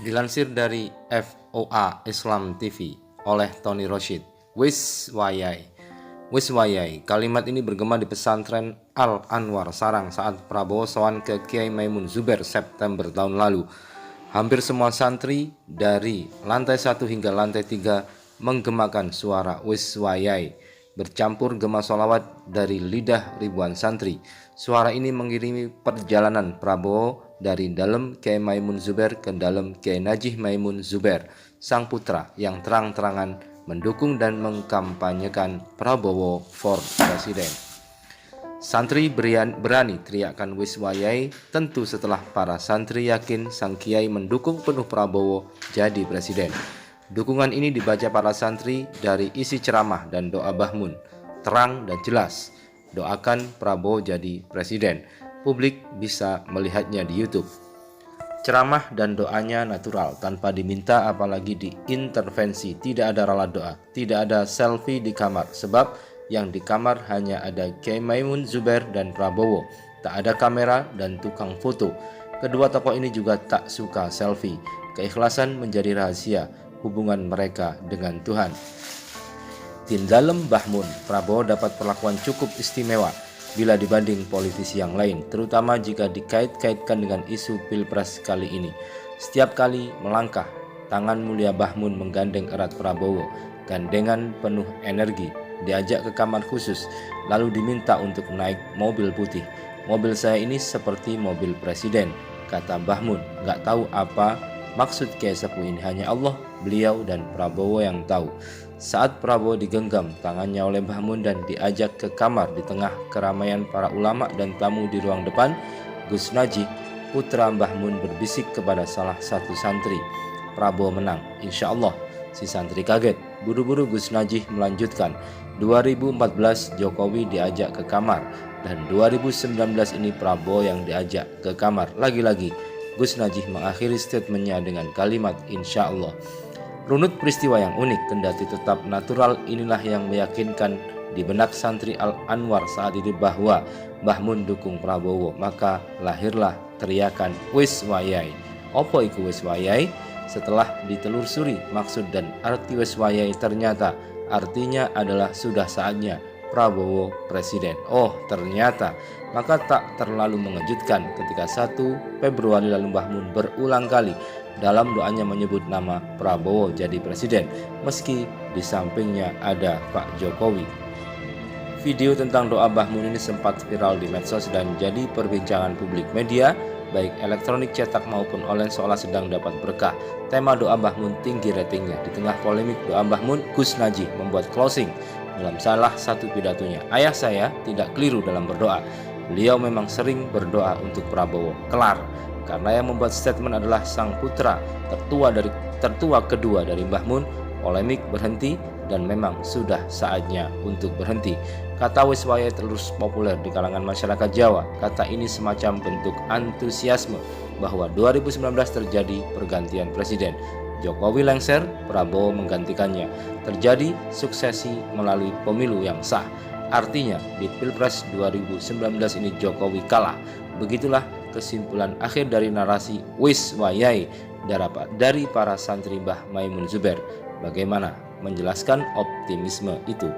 Dilansir dari FOA Islam TV oleh Tony Roshid, Wiswayai. Kalimat ini bergema di pesantren Al-Anwar Sarang saat Prabowo sowan ke Kiai Maimun Zubair September tahun lalu. Hampir semua santri dari lantai 1 hingga lantai 3 menggemakan suara Wiswayai, bercampur gema sholawat dari lidah ribuan santri. Suara ini mengiringi perjalanan Prabowo dari dalam Kiai Maimun Zubair ke dalam Kiai Najih Maimun Zubair, sang putra yang terang-terangan mendukung dan mengkampanyekan Prabowo for Presiden. Santri berani teriakan Wiswayai tentu setelah para santri yakin sang kiai mendukung penuh Prabowo jadi presiden. Dukungan ini dibaca para santri dari isi ceramah dan doa Bahmun, terang dan jelas. Doakan Prabowo jadi presiden. Publik bisa melihatnya di YouTube. Ceramah dan doanya natural, tanpa diminta apalagi diintervensi. Tidak ada ralat doa, tidak ada selfie di kamar, sebab yang di kamar hanya ada Kiai Maimun Zubair dan Prabowo. Tak ada kamera dan tukang foto. Kedua tokoh ini juga tak suka selfie. Keikhlasan menjadi rahasia hubungan mereka dengan Tuhan. Di dalam Bahmun, Prabowo dapat perlakuan cukup istimewa bila dibanding politisi yang lain, terutama jika dikait-kaitkan dengan isu Pilpres kali ini. Setiap kali melangkah, tangan mulia Bahmun menggandeng erat Prabowo, gandengan penuh energi, diajak ke kamar khusus, lalu diminta untuk naik mobil putih. Mobil saya ini seperti mobil presiden, kata Bahmun. Gak tahu apa maksud Kiai Sepuh ini, hanya Allah, beliau dan Prabowo yang tahu. Saat Prabowo digenggam tangannya oleh Bahmun dan diajak ke kamar di tengah keramaian para ulama dan tamu di ruang depan, Gus Najih, putra Bahmun, berbisik kepada salah satu santri, Prabowo menang, insya Allah. Si santri kaget. Buru-buru Gus Najih melanjutkan, 2014 Jokowi diajak ke kamar dan 2019 ini Prabowo yang diajak ke kamar. Lagi-lagi Gus Najih mengakhiri statementnya dengan kalimat insya Allah. Runut peristiwa yang unik kendati tetap natural inilah yang meyakinkan di benak santri Al-Anwar saat itu bahwa Bahmun dukung Prabowo. Maka lahirlah teriakan Wiswayai. Opo iku Wiswayai? Setelah ditelusuri maksud dan arti Wiswayai, ternyata artinya adalah sudah saatnya Prabowo presiden. Oh ternyata, maka tak terlalu mengejutkan ketika 1 Februari lalu Bahmun berulang kali dalam doanya menyebut nama Prabowo jadi presiden, meski di sampingnya ada Pak Jokowi. Video tentang doa Bahmun ini sempat viral di medsos dan jadi perbincangan publik. Media, baik elektronik cetak maupun online, seolah sedang dapat berkah. Tema doa Bahmun tinggi ratingnya. Di tengah polemik doa Bahmun, Gus Najih membuat closing dalam salah satu pidatonya. Ayah saya tidak keliru dalam berdoa. Beliau memang sering berdoa untuk Prabowo. Kelar. Karena yang membuat statement adalah sang putra tertua kedua dari Bahmun, polemik berhenti dan memang sudah saatnya untuk berhenti. Kata Wiswayai terus populer di kalangan masyarakat Jawa. Kata ini semacam bentuk antusiasme bahwa 2019 terjadi pergantian presiden. Jokowi lengser, Prabowo menggantikannya. Terjadi suksesi melalui pemilu yang sah. Artinya di Pilpres 2019 ini Jokowi kalah. Begitulah kesimpulan akhir dari narasi Wiswayai dari para santri Mbah Maimun Zubair. Bagaimana menjelaskan optimisme itu?